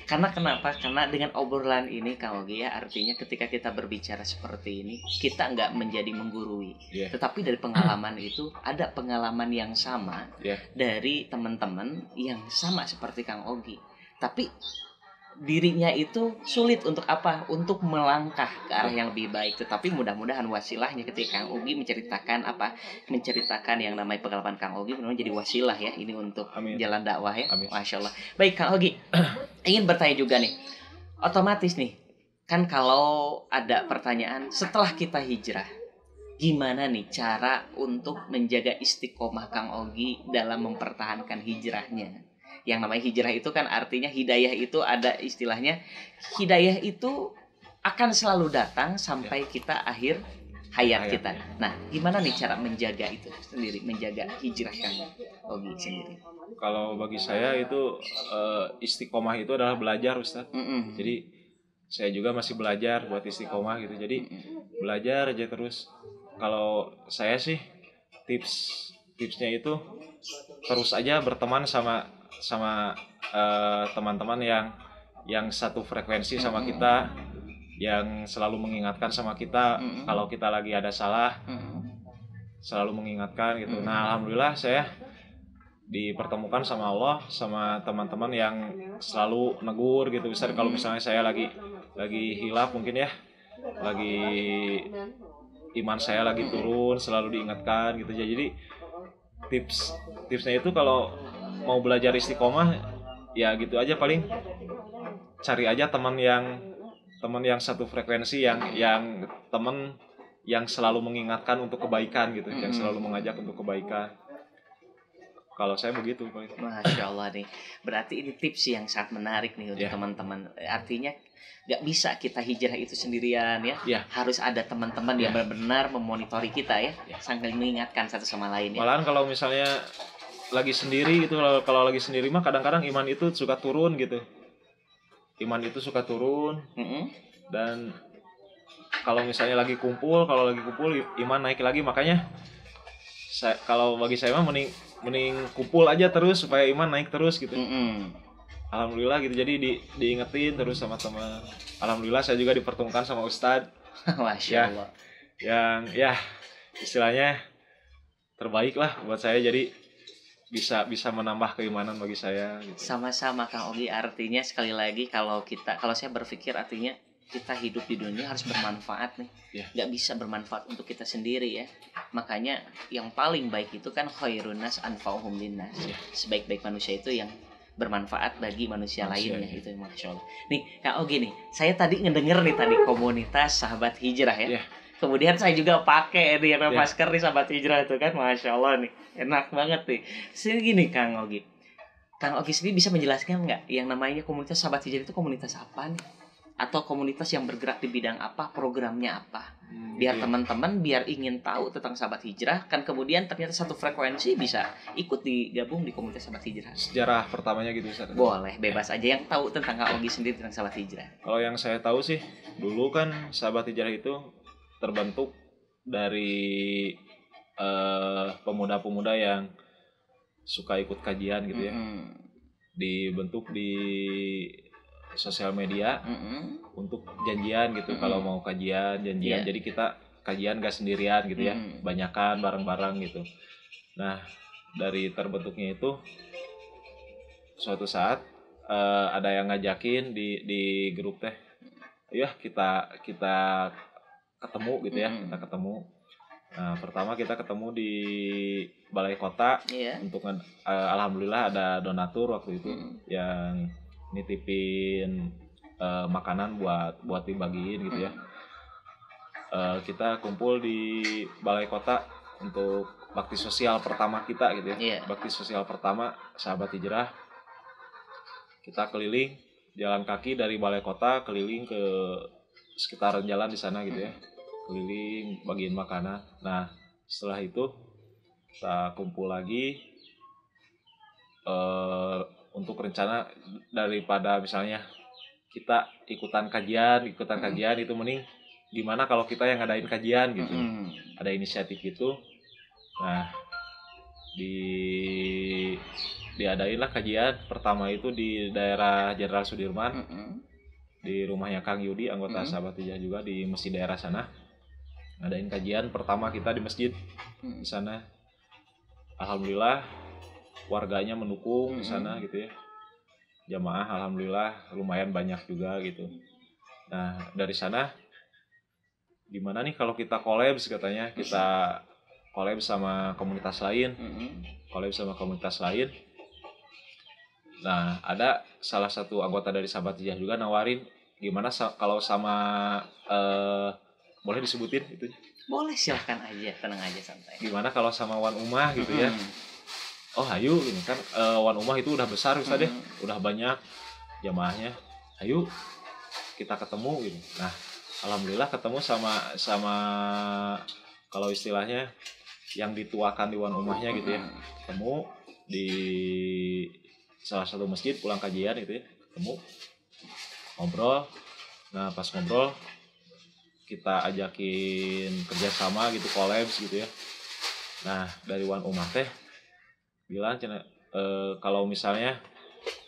Karena kenapa? Karena dengan obrolan ini Kang Ogi ya, artinya ketika kita berbicara seperti ini, kita nggak menjadi menggurui, tetapi dari pengalaman itu ada pengalaman yang sama dari teman-teman yang sama seperti Kang Ogi, tapi dirinya itu sulit untuk apa? Untuk melangkah ke arah yang lebih baik. Tetapi mudah-mudahan wasilahnya ketika Kang Ogi menceritakan apa? Menceritakan yang namanya pengalaman Kang Ogi benar jadi wasilah ya ini untuk jalan dakwah ya. Masya Allah. Baik Kang Ogi, ingin bertanya juga nih. Otomatis nih, kan kalau ada pertanyaan setelah kita hijrah, gimana nih cara untuk menjaga istiqomah Kang Ogi dalam mempertahankan hijrahnya? Yang namanya hijrah itu kan artinya hidayah itu ada istilahnya, hidayah itu akan selalu datang sampai kita akhir hayat kita. Nah, gimana nih cara menjaga itu sendiri, menjaga hijrah Kang Ogi sendiri? Kalau bagi saya itu istiqomah itu adalah belajar, Ustaz. Jadi saya juga masih belajar buat istiqomah gitu. Jadi belajar aja terus. Kalau saya sih tipsnya itu terus aja berteman sama teman-teman yang satu frekuensi sama kita, yang selalu mengingatkan sama kita kalau kita lagi ada salah, selalu mengingatkan gitu. Nah, alhamdulillah saya dipertemukan sama Allah sama teman-teman yang selalu negur gitu. Kalau misalnya saya lagi hilaf mungkin ya, lagi iman saya lagi turun, selalu diingatkan gitu. Jadi tipsnya itu kalau mau belajar istiqomah ya gitu aja, paling cari aja teman yang satu frekuensi, yang teman yang selalu mengingatkan untuk kebaikan gitu, yang selalu mengajak untuk kebaikan. Kalau saya begitu, Pak. Masya Allah nih. Berarti ini tips yang sangat menarik nih untuk teman-teman. Artinya nggak bisa kita hijrah itu sendirian ya. Harus ada teman-teman yang benar-benar memonitori kita ya. Sambil mengingatkan satu sama lain ya. Malahan kalau misalnya lagi sendiri gitu, kalau lagi sendiri mah kadang-kadang iman itu suka turun gitu. Iman itu suka turun. Dan kalau misalnya lagi kumpul iman naik lagi. Makanya kalau bagi saya mah mending kumpul aja terus supaya iman naik terus gitu. Alhamdulillah gitu, jadi diingetin terus sama teman. Alhamdulillah saya juga dipertemukan sama Ustadz. Masya Allah. Yang ya istilahnya terbaik lah buat saya, jadi bisa menambah keimanan bagi saya gitu. Sama-sama Kang Ogi, artinya sekali lagi kalau saya berpikir artinya kita hidup di dunia harus bermanfaat nih. Nggak bisa bermanfaat untuk kita sendiri ya. Makanya yang paling baik itu kan khairun nas anfa'uhum linnas. Sebaik-baik manusia itu yang bermanfaat bagi manusia lainnya itu, Masya Allah. Nih Kang Ogi nih, saya tadi ngedenger nih tadi komunitas sahabat hijrah ya. Kemudian saya juga pakai nih masker nih sahabat hijrah itu kan, Masya Allah nih, enak banget nih. Sini gini Kang Ogi sendiri bisa menjelaskan nggak yang namanya komunitas sahabat hijrah itu komunitas apa nih? Atau komunitas yang bergerak di bidang apa, programnya apa? Biar teman-teman ingin tahu tentang sahabat hijrah, kan kemudian ternyata satu frekuensi bisa ikut digabung di komunitas sahabat hijrah. Sejarah pertamanya gitu, Ustaz. Boleh, bebas aja yang tahu tentang Kang Ogi sendiri tentang sahabat hijrah. Kalau yang saya tahu sih, dulu kan sahabat hijrah itu terbentuk dari pemuda-pemuda yang suka ikut kajian gitu ya. Dibentuk di sosial media untuk janjian gitu. Kalau mau kajian janjian, jadi kita kajian gak sendirian gitu ya, banyakan bareng-bareng gitu. Nah, dari terbentuknya itu suatu saat ada yang ngajakin di grup teh, ya kita ketemu gitu ya, kita ketemu. Nah, pertama kita ketemu di balai kota untuk alhamdulillah ada donatur waktu itu yang nitipin makanan buat dibagiin gitu ya. Kita kumpul di balai kota untuk bakti sosial pertama kita gitu ya. Bakti sosial pertama sahabat hijrah. Kita keliling jalan kaki dari balai kota keliling ke sekitaran jalan di sana gitu ya. Keliling bagiin makanan. Nah, setelah itu kita kumpul lagi untuk rencana, daripada misalnya kita ikutan kajian itu mending gimana kalau kita yang ngadain kajian gitu. Ada inisiatif itu. Nah, diadain lah kajian pertama itu di daerah Jenderal Sudirman, di rumahnya Kang Yudi, anggota Sahabat Hijrah juga di masjid daerah sana. Ngadain kajian pertama kita di masjid di sana. Alhamdulillah warganya mendukung di sana gitu ya. Jamaah alhamdulillah lumayan banyak juga gitu. Nah, dari sana gimana nih kalau kita collab katanya, kita collab sama komunitas lain. Nah, ada salah satu anggota dari Sahabat Hijrah juga nawarin gimana kalau sama boleh disebutin itu? Boleh, silahkan aja, tenang aja, santai. Gimana kalau sama Wan Umah gitu ya? Oh ayo ini kan Wan Umah itu udah besar Ustaz ya, udah banyak jamaahnya. Ayo kita ketemu gitu. Nah, alhamdulillah ketemu sama kalau istilahnya yang dituakan di Wan Umahnya gitu ya. Ketemu di salah satu masjid pulang kajian gitu ya, ketemu ngobrol. Nah, pas ngobrol kita ajakin kerjasama gitu, collabs gitu ya. Nah, dari Wan Umah teh bilang kalau misalnya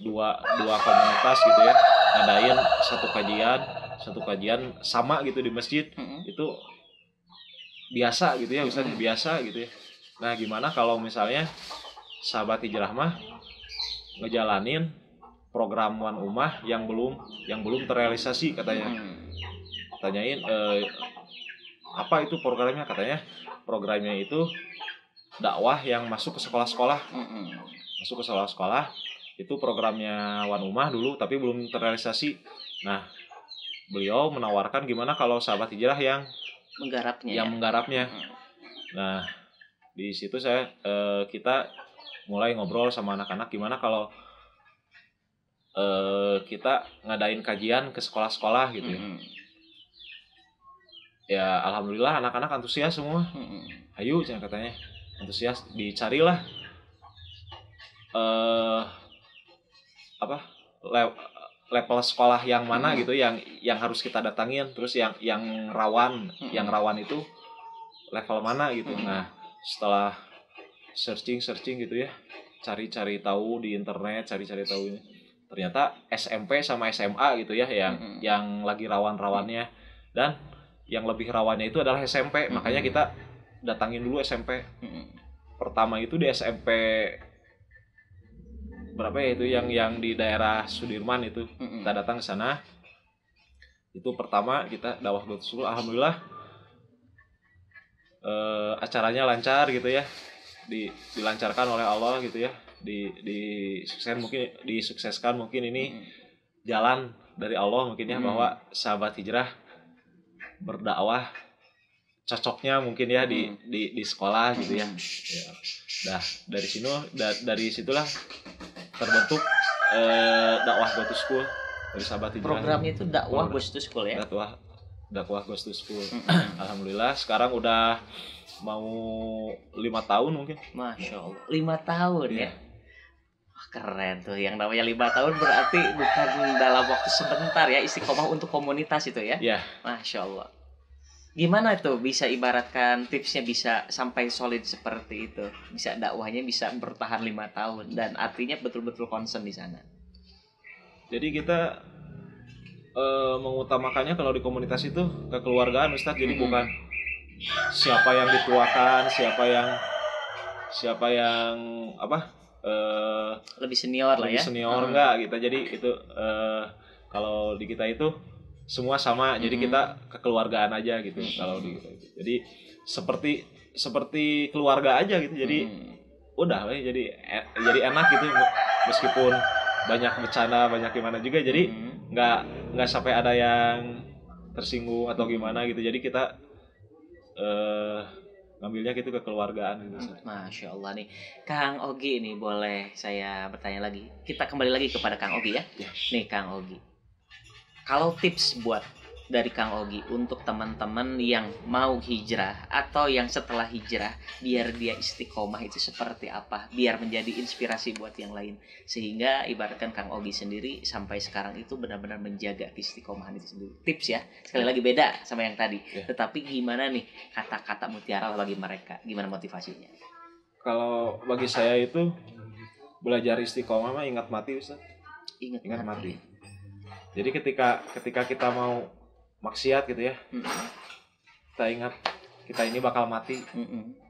dua komunitas gitu ya ngadain satu kajian sama gitu di masjid, itu biasa gitu ya Ustaz, biasa gitu ya. Nah, gimana kalau misalnya Sahabat Hijrah mah ngejalanin program Wan Umah yang belum terrealisasi katanya. Tanyain apa itu programnya, katanya programnya itu dakwah yang masuk ke sekolah-sekolah. Masuk ke sekolah-sekolah itu programnya Wan Umah dulu tapi belum terrealisasi. Nah, beliau menawarkan gimana kalau Sahabat Hijrah yang menggarapnya. Nah, di situ kita mulai ngobrol sama anak-anak gimana kalau kita ngadain kajian ke sekolah-sekolah gitu ya. Ya alhamdulillah anak-anak antusias semua. Ayo katanya antusias, dicarilah level sekolah yang mana gitu yang harus kita datangin, terus yang rawan itu level mana gitu. Nah, setelah searching gitu ya, cari tahu di internet, cari tahu ini, ternyata SMP sama SMA gitu ya yang lagi rawan-rawannya, dan yang lebih rawannya itu adalah SMP. Makanya kita datangin dulu SMP. Pertama itu di SMP berapa ya itu yang di daerah Sudirman itu. Kita datang ke sana. Itu pertama kita dakwah go to school. Alhamdulillah acaranya lancar gitu ya. Dilancarkan oleh Allah gitu ya. Disukseskan mungkin ini jalan dari Allah mungkin ya, bahwa Sahabat Hijrah berdakwah cocoknya mungkin ya di sekolah gitu ya. Nah, dari situlah terbentuk dakwah go to school dari Sahabat Hijrah. Programnya itu dakwah go to school ya. Dakwah go to school. Alhamdulillah sekarang udah mau 5 tahun mungkin. Masya Allah, 5 tahun ya. Keren tuh, yang namanya 5 tahun berarti bukan dalam waktu sebentar ya, istiqomah untuk komunitas itu ya. Masya Allah. Gimana itu bisa ibaratkan tipsnya bisa sampai solid seperti itu, bisa dakwahnya bisa bertahan 5 tahun dan artinya betul-betul concern di sana. Jadi kita mengutamakannya kalau di komunitas itu kekeluargaan Ustaz. Jadi bukan siapa yang dituakan, siapa yang lebih senior lah ya. Enggak gitu. Jadi itu kalau di kita itu semua sama. Jadi kita kekeluargaan aja gitu kalau di kita itu. Jadi seperti keluarga aja gitu. Jadi udah jadi enak gitu, meskipun banyak bercanda, banyak gimana juga. Jadi nggak sampai ada yang tersinggung atau gimana gitu. Jadi kita ngambilnya gitu kekeluargaan gitu. Masya Allah nih, Kang Ogi ini boleh saya bertanya lagi? Kita kembali lagi kepada Kang Ogi ya. Nih Kang Ogi, kalau tips buat dari Kang Ogi untuk teman-teman yang mau hijrah atau yang setelah hijrah, biar dia istiqomah itu seperti apa, biar menjadi inspirasi buat yang lain, sehingga ibaratkan Kang Ogi sendiri sampai sekarang itu benar-benar menjaga istiqomahan itu sendiri. Tips ya, sekali lagi beda sama yang tadi, tetapi gimana nih kata-kata mutiara bagi mereka, gimana motivasinya? Kalau bagi saya itu belajar istiqomah mah ingat mati, Ustaz. Ingat mati. Jadi ketika kita mau maksiat gitu ya, kita ingat kita ini bakal mati.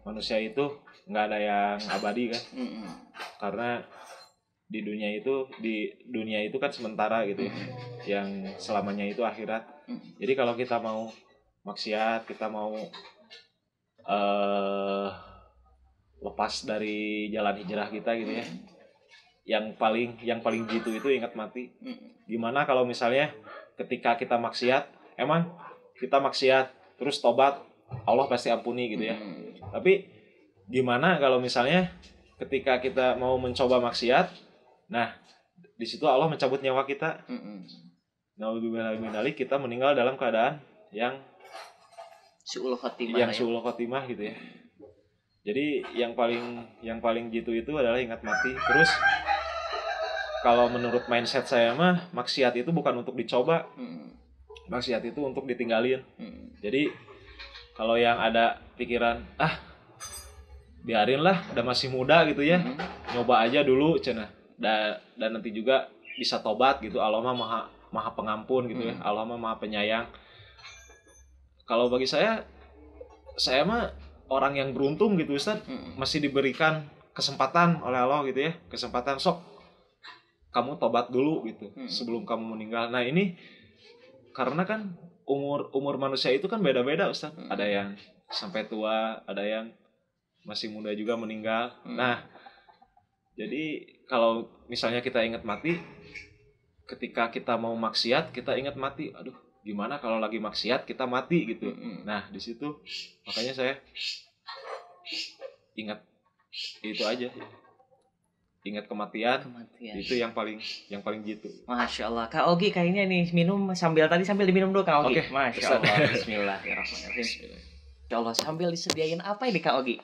Manusia itu nggak ada yang abadi kan, karena di dunia itu kan sementara gitu ya, yang selamanya itu akhirat. Jadi kalau kita mau maksiat, kita mau lepas dari jalan hijrah kita gitu ya, yang paling jitu itu ingat mati. Gimana kalau misalnya ketika kita maksiat, emang kita maksiat terus tobat, Allah pasti ampuni gitu ya. Tapi gimana kalau misalnya ketika kita mau mencoba maksiat, nah di situ Allah mencabut nyawa kita. Naudzubillah min dzalik, kita meninggal dalam keadaan yang su'ul khotimah gitu ya. Jadi yang paling jitu itu adalah ingat mati. Terus kalau menurut mindset saya mah, maksiat itu bukan untuk dicoba. Maksiat itu untuk ditinggalin. Jadi kalau yang ada pikiran, biarin lah, udah masih muda gitu ya, nyoba aja dulu cenah. Dan nanti juga bisa tobat gitu. Allah mah maha pengampun gitu ya. Allah mah maha penyayang. Kalau bagi saya mah orang yang beruntung gitu Ustaz, masih diberikan kesempatan oleh Allah gitu ya, kesempatan sok kamu tobat dulu gitu sebelum kamu meninggal. Nah ini karena kan umur manusia itu kan beda-beda Ustaz. Ada yang sampai tua, ada yang masih muda juga meninggal. Nah jadi kalau misalnya kita ingat mati, ketika kita mau maksiat kita ingat mati, aduh gimana kalau lagi maksiat kita mati gitu. Nah di situ makanya saya ingat itu aja, ingat kematian. Itu yang paling jitu. Masya Allah. Kak Ogi kayaknya nih minum sambil diminum dulu Kak Ogi. Masya Allah. Bismillahirrahmanirrahim. Masya Allah, sambil disediain apa ini Kak Ogi?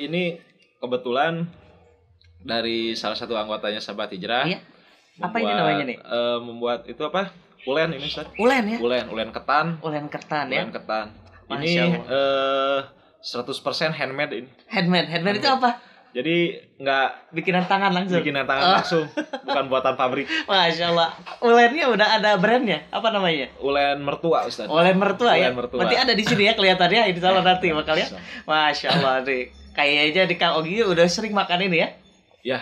Ini kebetulan dari salah satu anggotanya Sahabat Hijrah. Iya. Apa ini namanya nih? Membuat itu apa? Ulen ini Ustaz. Ulen ya? Ulen ketan. Ulen ketan ya. Ulen ketan. Ini 100% handmade ini. Handmade itu apa? Jadi nggak bikinan tangan langsung. Bukan buatan pabrik. Masya Allah. Ulennya udah ada brandnya. Apa namanya? Ulen mertua Ustaz. Ulen mertua ya. Berarti ada di sini ya kelihatannya. Ini salah nanti bakal ya. Masya Allah nih. Kayaknya di Kang Ogi udah sering makan ini ya. Ya.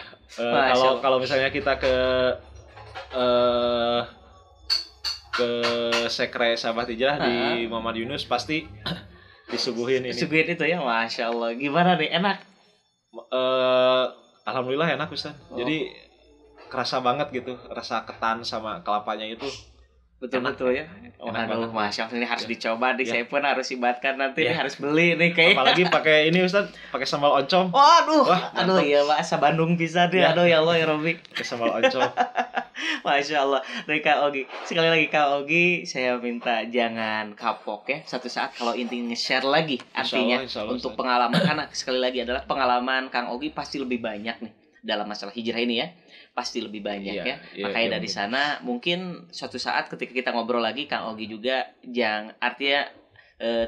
Kalau misalnya kita ke sekre Sahabat Hijrah di Muhammad Yunus pasti disuguhin ini. Disuguhin itu ya. Masya Allah. Gimana nih? Enak? Alhamdulillah enak Ustaz. Jadi kerasa banget gitu rasa ketan sama kelapanya itu. Betul-betul ya. Aduh, Masya Allah, ini harus dicoba nih. Saya pun harus ibatkan nanti nih, harus beli nih kayak. Apalagi pakai ini Ustaz, pakai sambal oncom. Aduh ya bahasa Bandung bisa deh. Aduh ya Allah ya Robi. Pakai sambal oncom. Masya Allah. Dari Kak Ogi. Sekali lagi Kak Ogi, saya minta jangan kapok ya. Satu saat kalau inti nge-share lagi artinya insya Allah, untuk pengalaman, karena sekali lagi adalah pengalaman Kang Ogi pasti lebih banyak nih dalam masalah hijrah ini ya. Pasti lebih banyak ya. Makanya dari sana mungkin suatu saat ketika kita ngobrol lagi, Kang Ogi juga artinya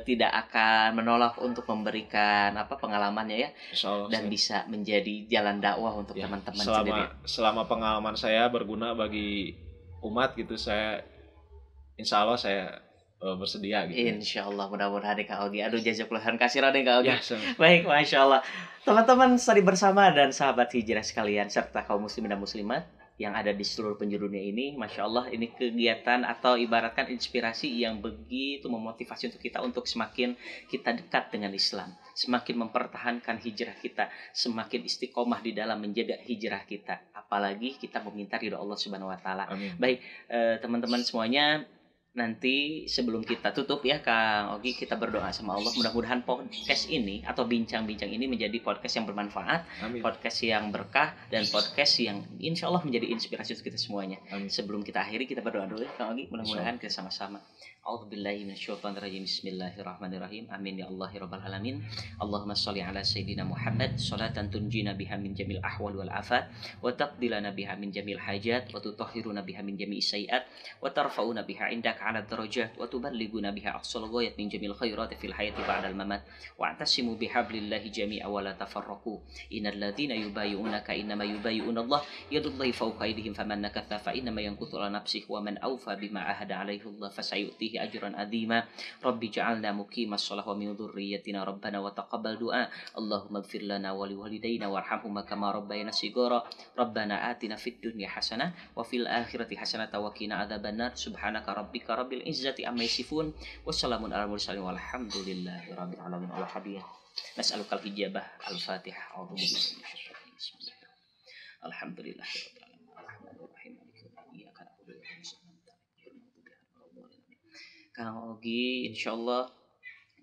tidak akan menolak untuk memberikan pengalamannya ya. Allah, dan bisa menjadi jalan dakwah untuk teman-teman sendiri. Selama pengalaman saya berguna bagi umat gitu, insya Allah saya bersedia gitu. Insya Allah, mudah-mudahan Kak Ogi. Aduh, jazakallahu khairan katsiran Kak Ogi. Baik, Masya Allah. Teman-teman tadi bersama dan sahabat hijrah sekalian serta kaum muslimin dan muslimat yang ada di seluruh penjuru dunia ini, Masya Allah, ini kegiatan atau ibaratkan inspirasi yang begitu memotivasi untuk kita untuk semakin kita dekat dengan Islam, semakin mempertahankan hijrah kita, semakin istiqomah di dalam menjaga hijrah kita, apalagi kita meminta ridho Allah Subhanahu Wa Taala. Baik, teman-teman semuanya, nanti sebelum kita tutup ya Kang Ogi, kita berdoa sama Allah mudah-mudahan podcast ini atau bincang-bincang ini menjadi podcast yang bermanfaat. Amin. Podcast yang berkah dan podcast yang insya Allah menjadi inspirasi untuk kita semuanya. Amin. Sebelum kita akhiri kita berdoa dulu ya Kang Ogi, mudah-mudahan kita sama-sama. A'udzubillahi minasyaitonirrajim. Bismillahirrahmanirrahim. Amin ya Allah ya rabbal alamin. Allahumma shalli ala sayyidina Muhammad salatan tunjina biha min jamil ahwal wal afat wa taqdilana biha min jamil hajat wa tutahhiruna biha min jami'is sayiat wa tarfa'una biha indaka 'ala darajat wa tuballighuna biha aqsal ghayat min jamil khairat fil hayati ba'dal mamat wa antasimu bihablillahi jami'a wa la tafarraqu. Innal ladzina yubayyi'unaka innama yubayyi'una Allah yadullahi fawqa aydihim faman nakatha fa innama yanquthu ala nafsihi wa man awfa bima ahada 'alaihi Allah fasayu'tihi ajran adzima. Rabbi ja'alna muqimas shalah wa min dzurriyyatina rabbana wa taqabbal du'a. Allahumma ighfir lana wa liwalidayna warhamhuma kama rabbayana shighara. Rabbana atina fid dunya hasanah wa fil akhirati hasanah wa qina adzabannar. Subhanaka rabbika rabbil izzati amma yasifun wa salamun alal mursalin walhamdulillahi rabbil alamin. Al-hadiyah nas'alukal hijabah. Al-Fatihah. A'udzu billahi minasyaitonir rajim. Bismillahirrahmanirrahim. Alhamdulillahirabbil alamin. Arrahmanirrahim. Maliki yaumiddin. Iyyaka na'budu wa iyyaka nasta'in. Kang Ogi, insya Allah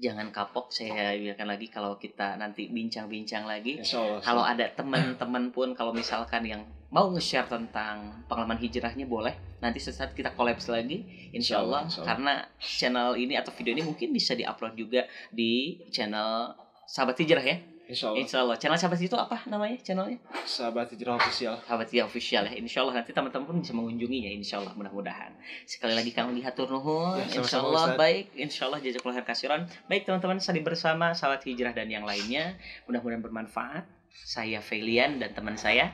jangan kapok. Saya biarkan lagi kalau kita nanti bincang-bincang lagi. Kalau ada teman-teman pun kalau misalkan yang mau nge-share tentang pengalaman hijrahnya boleh. Nanti sesaat kita kolaps lagi, insya Allah. Karena channel ini atau video ini mungkin bisa diupload juga di channel Sahabat Hijrah ya. Insya Allah. Channel Sahabat itu apa namanya channelnya? Sahabat Hijrah Official. Sahabat Hijrah Official ya. Insya Allah nanti teman-teman pun bisa mengunjungi ya. Insya Allah mudah-mudahan. Sekali lagi kami hatur nuhun. Insya Allah baik. Insya Allah jazakallahu khairan kasiran. Baik teman-teman, saling bersama Sahabat Hijrah dan yang lainnya. Mudah-mudahan bermanfaat. Saya Felian dan teman saya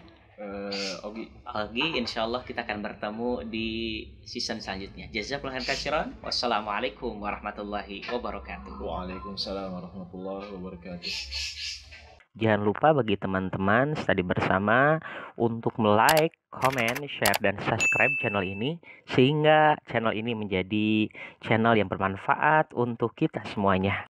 Ogi. Insya Allah kita akan bertemu di season selanjutnya. Jazakallahu khairan kasiran. Wassalamualaikum warahmatullahi wabarakatuh. Waalaikumsalam warahmatullahi wabarakatuh. Jangan lupa bagi teman-teman study bersama untuk like, comment, share, dan subscribe channel ini sehingga channel ini menjadi channel yang bermanfaat untuk kita semuanya.